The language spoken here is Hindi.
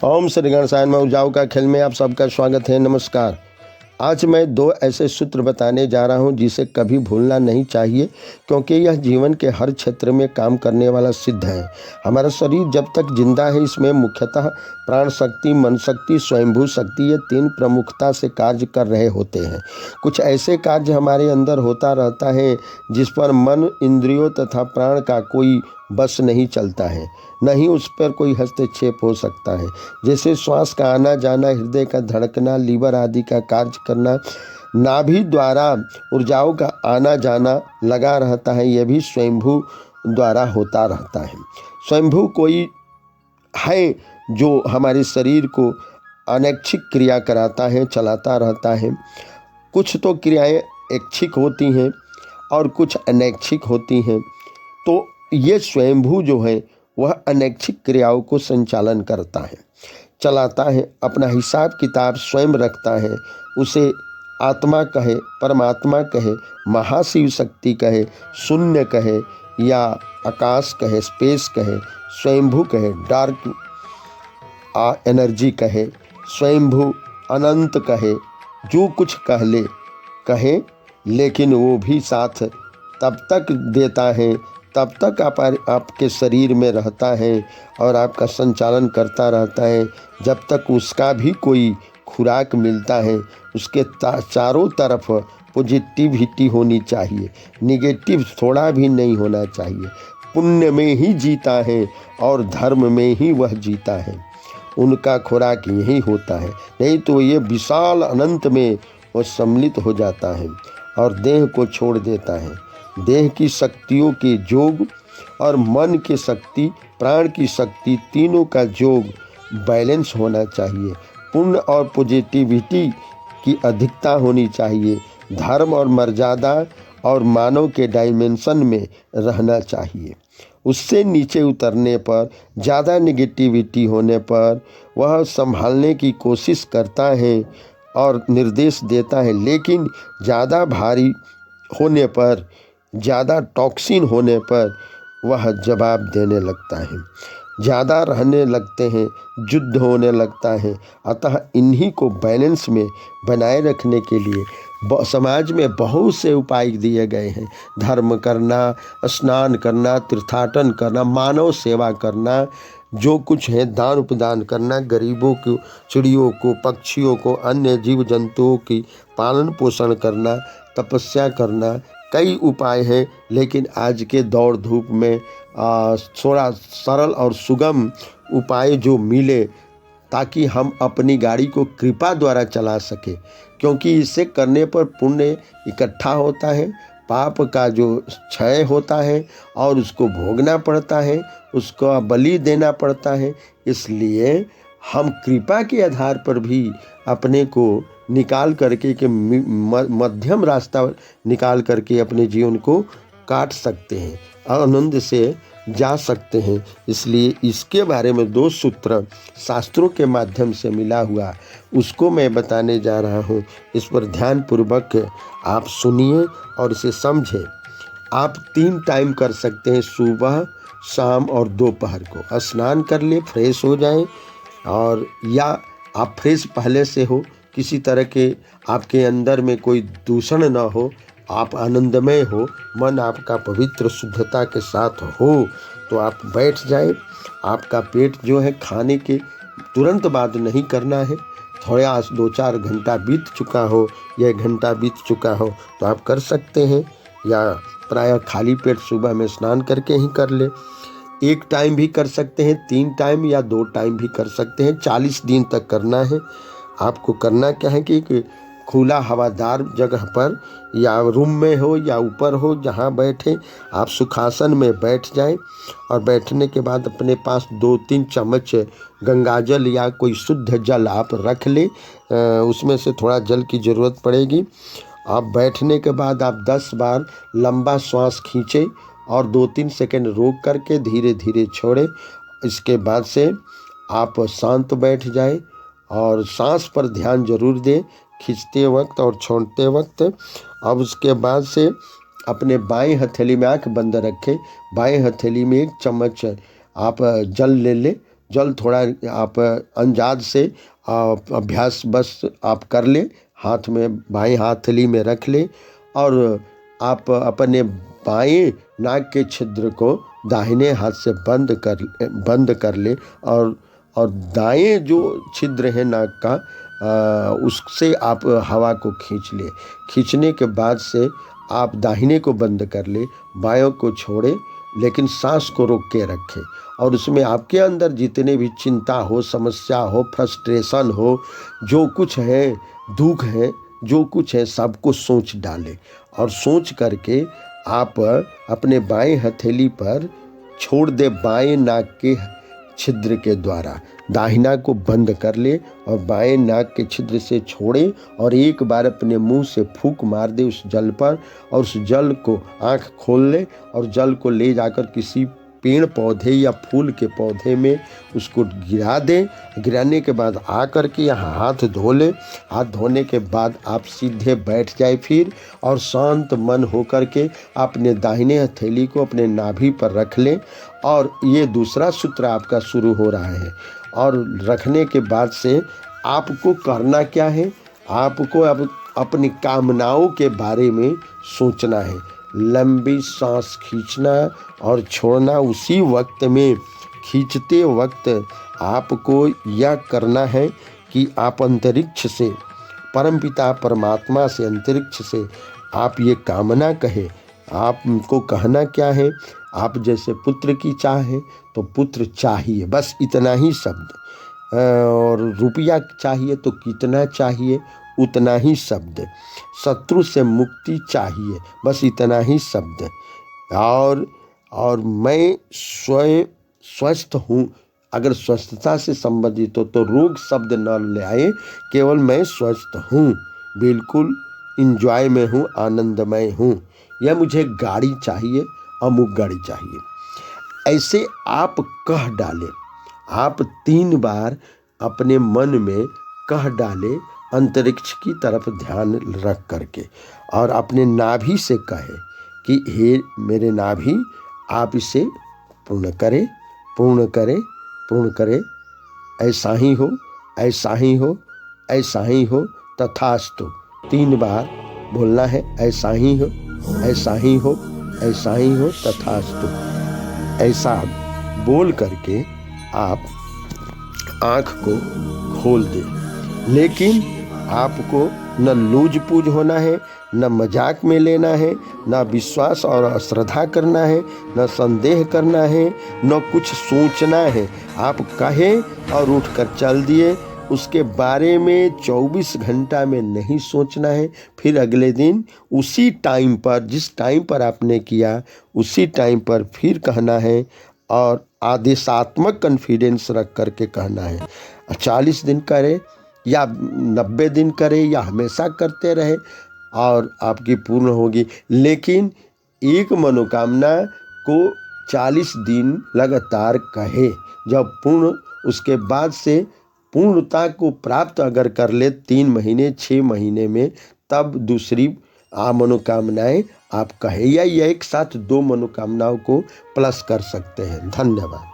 ओम श्री गणेशाय नमः। उपजाऊ का खेल में आप सबका स्वागत है। नमस्कार। आज मैं दो ऐसे सूत्र बताने जा रहा हूं जिसे कभी भूलना नहीं चाहिए, क्योंकि यह जीवन के हर क्षेत्र में काम करने वाला सिद्ध है। हमारा शरीर जब तक जिंदा है, इसमें मुख्यतः प्राण शक्ति, मन शक्ति, स्वयंभू शक्ति, ये तीन प्रमुखता से कार्य कर रहे होते हैं। कुछ ऐसे कार्य हमारे अंदर होता रहता है जिस पर मन, इंद्रियों तथा प्राण का कोई बस नहीं चलता है, न ही उस पर कोई हस्तक्षेप हो सकता है। जैसे श्वास का आना जाना, हृदय का धड़कना, लीवर आदि का कार्य करना, नाभि द्वारा ऊर्जाओं का आना जाना लगा रहता है, यह भी स्वयंभू द्वारा होता रहता है। स्वयंभू कोई है जो हमारे शरीर को अनैच्छिक क्रिया कराता है, चलाता रहता है। कुछ तो क्रियाएं ऐच्छिक होती हैं और कुछ अनैच्छिक होती हैं। तो ये स्वयंभू जो है वह अनैच्छिक क्रियाओं को संचालन करता है, चलाता है, अपना हिसाब किताब स्वयं रखता है। उसे आत्मा कहे, परमात्मा कहे, महाशिव शक्ति कहे, शून्य कहे या आकाश कहे, स्पेस कहे, स्वयंभू कहे, डार्क एनर्जी कहे, स्वयंभू अनंत कहे, जो कुछ कहे, लेकिन वो भी साथ तब तक देता है, तब तक आपके शरीर में रहता है और आपका संचालन करता रहता है, जब तक उसका भी कोई खुराक मिलता है। उसके चारों तरफ पॉजिटिविटी होनी चाहिए, निगेटिव थोड़ा भी नहीं होना चाहिए। पुण्य में ही जीता है और धर्म में ही वह जीता है। उनका खुराक यही होता है, नहीं तो ये विशाल अनंत में वह सम्मिलित हो जाता है और देह को छोड़ देता है। देह की शक्तियों के जोग और मन की शक्ति, प्राण की शक्ति, तीनों का जोग बैलेंस होना चाहिए। पुण्य और पॉजिटिविटी की अधिकता होनी चाहिए। धर्म और मर्यादा और मानव के डायमेंशन में रहना चाहिए। उससे नीचे उतरने पर, ज़्यादा नेगेटिविटी होने पर वह संभालने की कोशिश करता है और निर्देश देता है, लेकिन ज़्यादा भारी होने पर, ज़्यादा टॉक्सिन होने पर वह जवाब देने लगता है, ज़्यादा रहने लगते हैं, युद्ध होने लगता है। अतः इन्हीं को बैलेंस में बनाए रखने के लिए समाज में बहुत से उपाय दिए गए हैं। धर्म करना, स्नान करना, तीर्थाटन करना, मानव सेवा करना, जो कुछ है दान उपदान करना, गरीबों को, चिड़ियों को, पक्षियों को, अन्य जीव जंतुओं की पालन पोषण करना, तपस्या करना, कई उपाय हैं। लेकिन आज के दौड़ धूप में थोड़ा सरल और सुगम उपाय जो मिले, ताकि हम अपनी गाड़ी को कृपा द्वारा चला सके, क्योंकि इसे करने पर पुण्य इकट्ठा होता है, पाप का जो क्षय होता है और उसको भोगना पड़ता है, उसको बलि देना पड़ता है। इसलिए हम कृपा के आधार पर भी अपने को निकाल करके के मध्यम रास्ता निकाल करके अपने जीवन को काट सकते हैं, आनंद से जा सकते हैं। इसलिए इसके बारे में दो सूत्र शास्त्रों के माध्यम से मिला हुआ, उसको मैं बताने जा रहा हूँ। इस पर ध्यानपूर्वक आप सुनिए और इसे समझें। आप 3 टाइम कर सकते हैं, सुबह, शाम और दोपहर को। स्नान कर ले, फ्रेश हो जाएं, और या आप फ्रेश पहले से हो, किसी तरह के आपके अंदर में कोई दूषण न हो, आप आनंदमय हो, मन आपका पवित्र शुद्धता के साथ हो, तो आप बैठ जाए। आपका पेट जो है खाने के तुरंत बाद नहीं करना है, थोड़ा 2-4 घंटा बीत चुका हो या 1 घंटा बीत चुका हो तो आप कर सकते हैं, या प्रायः खाली पेट सुबह में स्नान करके ही कर ले। 1 टाइम भी कर सकते हैं, 3 टाइम या 2 टाइम भी कर सकते हैं। 40 दिन तक करना है। आपको करना क्या है कि खुला हवादार जगह पर, या रूम में हो या ऊपर हो, जहाँ बैठे आप सुखासन में बैठ जाएं, और बैठने के बाद अपने पास 2-3 चम्मच गंगाजल या कोई शुद्ध जल आप रख लें। उसमें से थोड़ा जल की ज़रूरत पड़ेगी। आप बैठने के बाद आप 10 बार लंबा श्वास खींचें और 2-3 सेकंड रोक करके धीरे धीरे छोड़ें। इसके बाद से आप शांत बैठ जाएं और सांस पर ध्यान जरूर दें, खींचते वक्त और छोड़ते वक्त। अब उसके बाद से अपने बाएं हथेली में, आंख बंद रखें, बाएं हथेली में 1 चम्मच आप जल ले लें, जल थोड़ा आप अंदाज से अभ्यास बस आप कर ले, हाथ में बाएं हथेली में रख ले और आप अपने बाएं नाक के छिद्र को दाहिने हाथ से बंद कर ले और दाएं जो छिद्र है नाक का उससे आप हवा को खींच ले। खींचने के बाद से आप दाहिने को बंद कर ले, बायों को छोड़े, लेकिन सांस को रोक के रखें और उसमें आपके अंदर जितने भी चिंता हो, समस्या हो, फ्रस्ट्रेशन हो, जो कुछ है, दुख है, जो कुछ है, सबको सोच डालें और सोच करके आप अपने बाएं हथेली पर छोड़ दे। बाएं नाक के छिद्र के द्वारा दाहिना को बंद कर ले और बाएं नाक के छिद्र से छोड़े और एक बार अपने मुंह से फूंक मार दे उस जल पर और उस जल को आंख खोल ले और जल को ले जाकर किसी पेड़ पौधे या फूल के पौधे में उसको गिरा दे। गिराने के बाद आकर के यहाँ हाथ धो ले। हाथ धोने के बाद आप सीधे बैठ जाए फिर और शांत मन होकर के अपने दाहिने हथेली को अपने नाभि पर रख लें और ये दूसरा सूत्र आपका शुरू हो रहा है। और रखने के बाद से आपको करना क्या है, आपको अब अपनी कामनाओं के बारे में सोचना है। लंबी सांस खींचना और छोड़ना, उसी वक्त में खींचते वक्त आपको यह करना है कि आप अंतरिक्ष से, परमपिता परमात्मा से, अंतरिक्ष से आप ये कामना कहें। आपको कहना क्या है, आप जैसे पुत्र की चाह है तो पुत्र चाहिए, बस इतना ही शब्द। और रुपया चाहिए तो कितना चाहिए, उतना ही शब्द। शत्रु से मुक्ति चाहिए, बस इतना ही शब्द। और मैं स्वयं स्वस्थ हूँ, अगर स्वस्थता से संबंधित हो तो रोग शब्द न ले आए, केवल मैं स्वस्थ हूँ, बिल्कुल इंजॉय में हूँ, आनंदमय हूँ, या मुझे गाड़ी चाहिए, अमुक गाड़ी चाहिए। ऐसे आप कह डालें। आप 3 बार अपने मन में कह डालें अंतरिक्ष की तरफ ध्यान रख करके और अपने नाभि से कहे कि हे मेरे नाभि, आप इसे पूर्ण करें, पूर्ण करें, पूर्ण करें। ऐसा ही हो, ऐसा ही हो, ऐसा ही हो, तथास्तु 3 बार बोलना है। ऐसा ही हो, ऐसा ही हो, ऐसा ही हो, तथास्तु। ऐसा बोल करके आप आँख को खोल दें। लेकिन आपको न लूज पूज होना है, न मजाक में लेना है, न विश्वास और अश्रद्धा करना है, न संदेह करना है, न कुछ सोचना है। आप कहें और उठकर चल दिए, उसके बारे में 24 घंटा में नहीं सोचना है। फिर अगले दिन उसी टाइम पर, जिस टाइम पर आपने किया उसी टाइम पर फिर कहना है और आदेशात्मक कॉन्फिडेंस रख करके कहना है। 40 दिन करे या 90 दिन करे या हमेशा करते रहे और आपकी पूर्ण होगी। लेकिन एक मनोकामना को 40 दिन लगातार कहे, जब पूर्ण, उसके बाद से पूर्णता को प्राप्त अगर कर ले 3 महीने 6 महीने में, तब दूसरी मनोकामनाएं आप कहे, या एक साथ 2 मनोकामनाओं को प्लस कर सकते हैं। धन्यवाद।